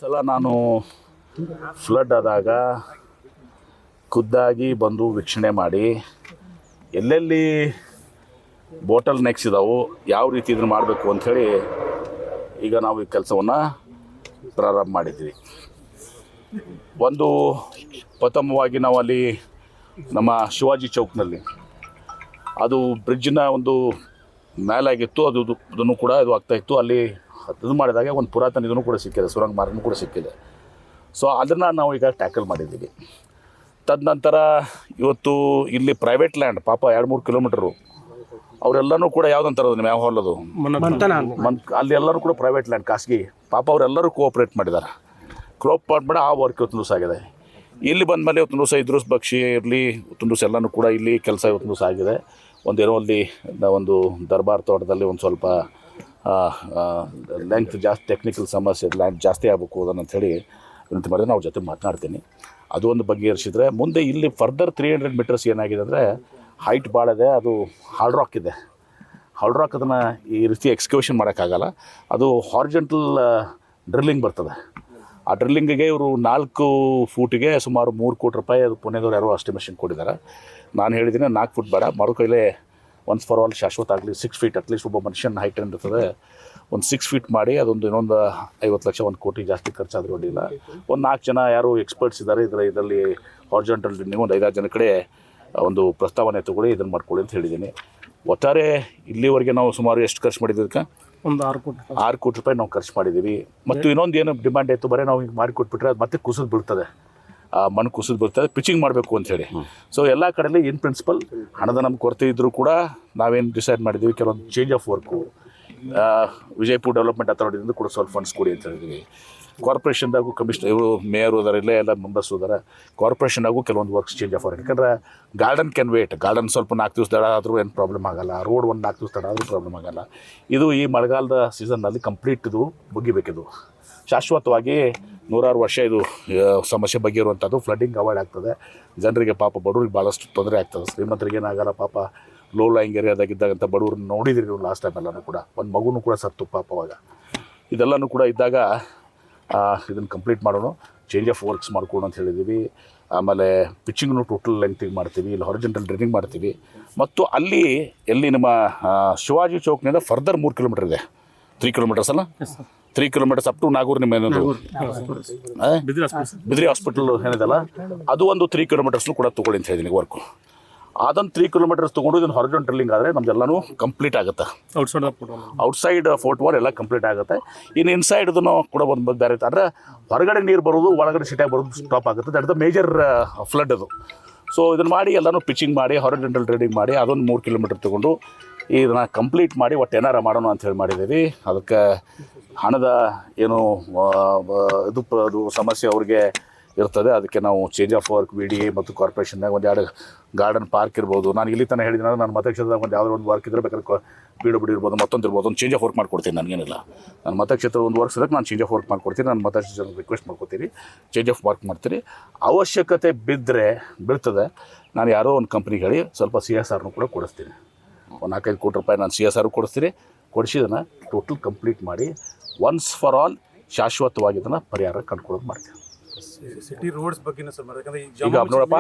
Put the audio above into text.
ಸಲ ನಾನು ಫ್ಲಡ್ ಆದಾಗ ಖುದ್ದಾಗಿ ಬಂದು ವೀಕ್ಷಣೆ ಮಾಡಿ ಎಲ್ಲೆಲ್ಲಿ ಬಾಟಲ್ ನೆಕ್ಸ್ ಇದಾವೆ, ಯಾವ ರೀತಿ ಇದನ್ನು ಮಾಡಬೇಕು ಅಂಥೇಳಿ ಈಗ ನಾವು ಈ ಕೆಲಸವನ್ನು ಪ್ರಾರಂಭ ಮಾಡಿದ್ವಿ. ಒಂದು ಪ್ರಥಮವಾಗಿ ನಾವು ಅಲ್ಲಿ ನಮ್ಮ ಶಿವಾಜಿ ಚೌಕ್ನಲ್ಲಿ ಅದು ಬ್ರಿಡ್ಜಿನ ಒಂದು ಮೇಲಾಗಿತ್ತು, ಅದನ್ನು ಕೂಡ ಇದು ಆಗ್ತಾಯಿತ್ತು. ಅಲ್ಲಿ ಇದು ಮಾಡಿದಾಗ ಒಂದು ಪುರಾತನ ಇದನ್ನು ಕೂಡ ಸಿಕ್ಕಿದೆ, ಸುರಂಗ ಮಾರ್ಗನೂ ಕೂಡ ಸಿಕ್ಕಿದೆ. ಸೊ ಅದನ್ನು ನಾವು ಈಗ ಟ್ಯಾಕಲ್ ಮಾಡಿದ್ದೀವಿ. ತದನಂತರ ಇವತ್ತು ಇಲ್ಲಿ ಪ್ರೈವೇಟ್ ಲ್ಯಾಂಡ್ ಪಾಪ 2-3 ಕಿಲೋಮೀಟ್ರು ಅವರೆಲ್ಲನೂ ಕೂಡ ಯಾವುದಂತಾರದು ನಿಮ್ಮ ಯಾವ ಹೊಲದು ಅಲ್ಲಿ ಎಲ್ಲರೂ ಕೂಡ ಪ್ರೈವೇಟ್ ಲ್ಯಾಂಡ್ ಖಾಸಗಿ ಪಾಪ ಅವರೆಲ್ಲರೂ ಕೋಆಪ್ರೇಟ್ ಮಾಡಿದ್ದಾರೆ. ಕೋಆಪ್ರೇಟ್ ಮಾಡಿ ಆ ವರ್ಕ್ ಇವತ್ತು ದಿವಸ ಆಗಿದೆ. ಇಲ್ಲಿ ಬಂದ ಮೇಲೆ ಇವತ್ತು ದಿವಸ ಇದ್ರೂಸ್ ಬಕ್ಷಿ ಇರಲಿ ಇವತ್ತು ದಿವಸ ಎಲ್ಲನೂ ಕೂಡ ಇಲ್ಲಿ ಕೆಲಸ ಇವತ್ತು ದಿವಸ ಆಗಿದೆ. ಒಂದೇನೋ ಅಲ್ಲಿ ಒಂದು ದರ್ಬಾರ್ ತೋಟದಲ್ಲಿ ಒಂದು ಸ್ವಲ್ಪ ಲೆಂತ್ ಜಾಸ್ತಿ ಟೆಕ್ನಿಕಲ್ ಸಮಸ್ಯೆ ಲ್ಯಾಂಡ್ ಜಾಸ್ತಿ ಆಗಬೇಕು ಅದನ್ನು ಅಂಥೇಳಿ ವಿನಂತಿ ಮಾಡಿದ್ರೆ ನಾವು ಜೊತೆ ಮಾತನಾಡ್ತೀನಿ. ಅದು ಒಂದು ಬಗೆಹರಿಸಿದ್ರೆ ಮುಂದೆ ಇಲ್ಲಿ ಫರ್ದರ್ 300 ಮೀಟರ್ಸ್ ಏನಾಗಿದೆ ಅಂದರೆ ಹೈಟ್ ಭಾಳ ಇದೆ. ಅದು ಹಾರ್ಡ್ ರಾಕ್ ಇದೆ. ಹಾರ್ಡ್ ರಾಕ್ ಅದನ್ನು ಈ ರೀತಿ ಎಕ್ಸ್ಕ್ಯೂಷನ್ ಮಾಡೋಕ್ಕಾಗಲ್ಲ. ಅದು ಹಾರ್ಜೆಂಟಲ್ ಡ್ರಿಲ್ಲಿಂಗ್ ಬರ್ತದೆ. ಆ ಡ್ರಿಲ್ಲಿಂಗಿಗೆ ಇವರು 4 ಫೂಟಿಗೆ ಸುಮಾರು 3 ಕೋಟಿ ರೂಪಾಯಿ ಅದು ಪುಣೆದವ್ರು ಯಾರೋ ಎಸ್ಟಿಮೇಷನ್ ಕೊಟ್ಟಿದ್ದಾರೆ. ನಾನು ಹೇಳಿದ್ದೀನಿ 4 ಫುಟ್ ಬೇಡ, ಮರು ಕೈಲೇ ಒನ್ಸ್ ಫಾರ್ ಆಲ್ ಶಾಶ್ವತ ಆಗಲಿ 6 ಫೀಟ್ ಅಟ್ಲೀಸ್ಟ್ ಒಬ್ಬ ಮನುಷ್ಯನ ಹೈಟ್ ಏನಿರ್ತದೆ ಒಂದು 6 ಫೀಟ್ ಮಾಡಿ ಅದೊಂದು ಇನ್ನೊಂದು 50 ಲಕ್ಷ 1 ಕೋಟಿ ಜಾಸ್ತಿ ಖರ್ಚಾದರೂ ಅಡ್ಡಿಲ್ಲ. ಒಂದು 4 ಜನ ಯಾರು ಎಕ್ಸ್ಪರ್ಟ್ಸ್ ಇದ್ದಾರೆ ಇದರಲ್ಲಿ ಹಾರ್ಜೆಂಟಲ್ ಡ್ರಿಲ್ಲಿಂಗ್ ಒಂದು 5-6 ಜನ ಕಡೆ ಒಂದು ಪ್ರಸ್ತಾವನೆ ತೊಗೊಳ್ಳಿ ಇದನ್ನು ಮಾಡ್ಕೊಳ್ಳಿ ಅಂತ ಹೇಳಿದ್ದೀನಿ. ಒಟ್ಟಾರೆ ಇಲ್ಲಿವರೆಗೆ ನಾವು ಸುಮಾರು ಎಷ್ಟು ಖರ್ಚು ಮಾಡಿದ್ದೀವಿ? ಒಂದು 6 ಕೋಟಿ ರೂಪಾಯಿ ನಾವು ಖರ್ಚು ಮಾಡಿದ್ದೀವಿ. ಮತ್ತು ಇನ್ನೊಂದು ಏನು ಡಿಮ್ಯಾಂಡ್ ಆಯಿತು, ಬರೀ ನಾವು ಹಿಂಗೆ ಮಾಡಿಕೊಟ್ಬಿಟ್ರೆ ಅದು ಮತ್ತೆ ಕುಸಿದು ಬೀಳ್ತದೆ, ಮಣ್ಣು ಕುಸಿದು ಬೀಳ್ತದೆ, ಪಿಚಿಂಗ್ ಮಾಡಬೇಕು ಅಂಥೇಳಿ. ಸೊ ಎಲ್ಲ ಕಡೆಯಲ್ಲಿ ಇನ್ ಪ್ರಿನ್ಸಿಪಲ್ ಹಣದ ನಮ್ಗೆ ಕೊರತೆ ಇದ್ದರೂ ಕೂಡ ನಾವೇನು ಡಿಸೈಡ್ ಮಾಡಿದ್ದೀವಿ, ಕೆಲವೊಂದು change of work Vijayapura development ಅಥಾರಿಟಿಯಿಂದ ಕೂಡ ಸ್ವಲ್ಪ ಫಂಡ್ಸ್ ಕೊಡಿ ಅಂತ ಹೇಳಿದ್ವಿ. ಕಾರ್ಪೊರೇಷನ್ದಾಗೂ ಕಮಿಷನರ್ ಇವರು ಮೇಯರ್ ಹೋದಾರೆ, ಇಲ್ಲೇ ಎಲ್ಲ ಮೆಂಬರ್ಸ್ ಹೋದಾರೆ. ಕಾರ್ಪೊರೇಷನ್ನಾಗೂ ಕೆಲವೊಂದು ವರ್ಕ್ಸ್ ಚೇಂಜ್ ಆಫ್ ಆಗಿದೆ. ಯಾಕಂದರೆ ಗಾರ್ಡನ್ ಕ್ಯಾನ್ ವೇಟ್. ಗಾರ್ಡನ್ ಸ್ವಲ್ಪ 4 ದಿವಸ ತಡ ಆದರೂ ಏನು ಪ್ರಾಬ್ಲಮ್ ಆಗೋಲ್ಲ. ರೋಡ್ ಒಂದು 4 ದಿವಸ ತಡ ಆದರೂ ಪ್ರಾಬ್ಲಮ್ ಆಗೋಲ್ಲ. ಇದು ಈ ಮಳೆಗಾಲದ ಸೀಸನ್ನಲ್ಲಿ ಕಂಪ್ಲೀಟ್ ಇದು ಮುಗಿಬೇಕಿದು ಶಾಶ್ವತವಾಗಿ 100 ವರ್ಷ ಇದು ಸಮಸ್ಯೆ ಬಗ್ಗೆ ಇರುವಂಥದ್ದು. ಫ್ಲಡ್ಡಿಂಗ್ ಅವಾಯ್ಡ್ ಆಗ್ತದೆ. ಜನರಿಗೆ ಪಾಪ ಬಡವ್ರಿಗೆ ಭಾಳಷ್ಟು ತೊಂದರೆ ಆಗ್ತದೆ. ಶ್ರೀಮಂತರಿಗೆ ಏನಾಗಲ್ಲ, ಪಾಪ ಲೋ ಲೈಂಗ್ ಏರಿಯಾದಾಗಿದ್ದಾಗಂಥ ಬಡವ್ರನ್ನ ನೋಡಿದಿರಿ ನೀವು ಲಾಸ್ಟ್ ಟೈಮ್ ಎಲ್ಲನೂ ಕೂಡ. ಒಂದು ಮಗುನೂ ಕೂಡ ಸತ್ತು ಪಾಪ ಅವಾಗ. ಇದೆಲ್ಲನೂ ಕೂಡ ಇದ್ದಾಗ ಇದನ್ನು ಕಂಪ್ಲೀಟ್ ಮಾಡೋಣ, ಚೇಂಜ್ ಆಫ್ ವರ್ಕ್ಸ್ ಮಾಡ್ಕೊಂಡು ಅಂತ ಹೇಳಿದ್ದೀವಿ. ಆಮೇಲೆ ಪಿಚ್ಚಿಂಗ್ನು ಟೋಟಲ್ ಲೆಂಗ್ತಿಗೆ ಮಾಡ್ತೀವಿ, ಇಲ್ಲಿ ಹಾರಿಜೆಂಟಲ್ ಡ್ರೈನಿಂಗ್ ಮಾಡ್ತೀವಿ. ಮತ್ತು ಅಲ್ಲಿ ಎಲ್ಲಿ ನಮ್ಮ ಶಿವಾಜಿ ಚೌಕ್ನಿಂದ ಫರ್ದರ್ 3 ಕಿಲೋಮೀಟರ್ ಇದೆ. 3 ಕಿಲೋಮೀಟರ್ಸ್ ಅಲ್ಲ, 3 ಕಿಲೋಮೀಟರ್ಸ್ ಅಪ್ ಟು ನಾಗೂರ್. ನಿಮ್ಮ ಏನದು ಬಿದ್ರಿ ಹಾಸ್ಪಿಟಲ್ ಏನಿದೆಲ್ಲ ಅದು ಒಂದು 3 ಕಿಲೋಮೀಟರ್ಸ್ನು ಕೂಡ ತೊಗೊಳ್ಳಿ ಅಂತ ಹೇಳಿದ್ದೀನಿ ವರ್ಕು. ಅದನ್ನು 3 ಕಿಲೋಮೀಟರ್ಸ್ ತೊಗೊಂಡು ಇದನ್ನು ಹಾರಿಜಾಂಟಲ್ ಡ್ರಿಲ್ಲಿಂಗ್ ಆದರೆ ನಮ್ದೆಲ್ಲನೂ ಕಂಪ್ಲೀಟ್ ಆಗುತ್ತೆ. ಔಟ್ಸೈಡ್ ಫೋರ್ಟ್ ವಾಲ್ ಎಲ್ಲ ಕಂಪ್ಲೀಟ್ ಆಗುತ್ತೆ. ಇನ್ನು ಇನ್ಸೈಡ್ ಇದನ್ನು ಕೂಡ ಒಂದು ಬೇರೆ ಅಂದರೆ ಹೊರಗಡೆ ನೀರು ಬರೋದು ಒಳಗಡೆ ಸಿಟಿಯಾಗಿ ಬರೋದು ಸ್ಟಾಪ್ ಆಗುತ್ತೆ. ದಟ್ ದ ಮೇಜರ್ ಫ್ಲಡ್ ಅದು. ಸೊ ಇದನ್ನು ಮಾಡಿ ಎಲ್ಲನೂ ಪಿಚ್ಚಿಂಗ್ ಮಾಡಿ ಹಾರಿಜಾಂಟಲ್ ಡ್ರಿಲ್ಲಿಂಗ್ ಮಾಡಿ ಅದೊಂದು 3 ಕಿಲೋಮೀಟರ್ ತೊಗೊಂಡು ಇದನ್ನು ಕಂಪ್ಲೀಟ್ ಮಾಡಿ ಒಟ್ಟು ಏನಾರ ಮಾಡೋಣ ಅಂಥೇಳಿ ಮಾಡಿದ್ದೀವಿ. ಅದಕ್ಕೆ ಹಣದ ಏನು ಅದು ಸಮಸ್ಯೆ ಅವ್ರಿಗೆ ಇರ್ತದೆ. ಅದಕ್ಕೆ ನಾವು ಚೇಂಜ್ ಆಫ್ ವರ್ಕ್ VDA ಮತ್ತು ಕಾರ್ಪೊರೇಷನ್ನಾಗ ಒಂದು 2 ಗಾರ್ಡನ್ ಪಾರ್ಕ್ ಇರ್ಬೋದು. ನಾನು ಇಲ್ಲಿ ತನಕ ಹೇಳಿದ್ದೀನಿ, ನಾನು ಮತಕ್ಷೇತ್ರದಾಗ ಒಂದು ಯಾವುದೋ ಒಂದು ವರ್ಕ್ ಇದ್ದರೆ ಬೇಕಾದ್ರೆ PWD ಇರ್ಬೋದು, ಮತ್ತೊಂದು ಇರ್ಬೋದು, ಒಂದು ಚೇಂಜ್ ಆಫ್ ವರ್ಕ್ ಮಾಡ್ಕೊಡ್ತೀನಿ. ನನಗೇನಿಲ್ಲ, ನನ್ನ ಮತಕ್ಷೇತ್ರ ಒಂದು ವರ್ಕ್ಸ್ ಇರೋಕ್ಕೆ ನಾನು ಚೇಂಜ್ ಆಫ್ ವರ್ಕ್ ಮಾಡ್ಕೊಡ್ತೀನಿ. ನನ್ನ ಮತಕ್ಷೇತ್ರ ರಿಕ್ವೆಸ್ಟ್ ಮಾಡ್ಕೊತೀನಿ, ಚೇಂಜ್ ಆಫ್ ವರ್ಕ್ ಮಾಡ್ತೀನಿ. ಅವಶ್ಯಕತೆ ಬಿದ್ದರೆ ಬೀಳ್ತದೆ. ನಾನು ಯಾರೋ ಒಂದು ಕಂಪ್ನಿಗೆ ಹೇಳಿ ಸ್ವಲ್ಪ CSRನೂ ಕೂಡ ಕೊಡಿಸ್ತೀನಿ. ಒಂದು 4-5 ಕೋಟಿ ರೂಪಾಯಿ ನಾನು CSR ಕೊಡಿಸ್ತೀನಿ. ಕೊಡಿಸಿದನ್ನು ಟೋಟಲ್ ಕಂಪ್ಲೀಟ್ ಮಾಡಿ ಒನ್ಸ್ ಫಾರ್ ಆಲ್ ಶಾಶ್ವತವಾಗಿ ಇದನ್ನು ಪರಿಹಾರ ಕಂಡುಕೊಳ್ಳೋದು ಮಾಡ್ತೀನಿ. ಸಿಟಿ ರೋಡ್ಸ್ ಬಗ್ಗೆ ಸರ್, ಈಗ ನೋಡಪ್ಪ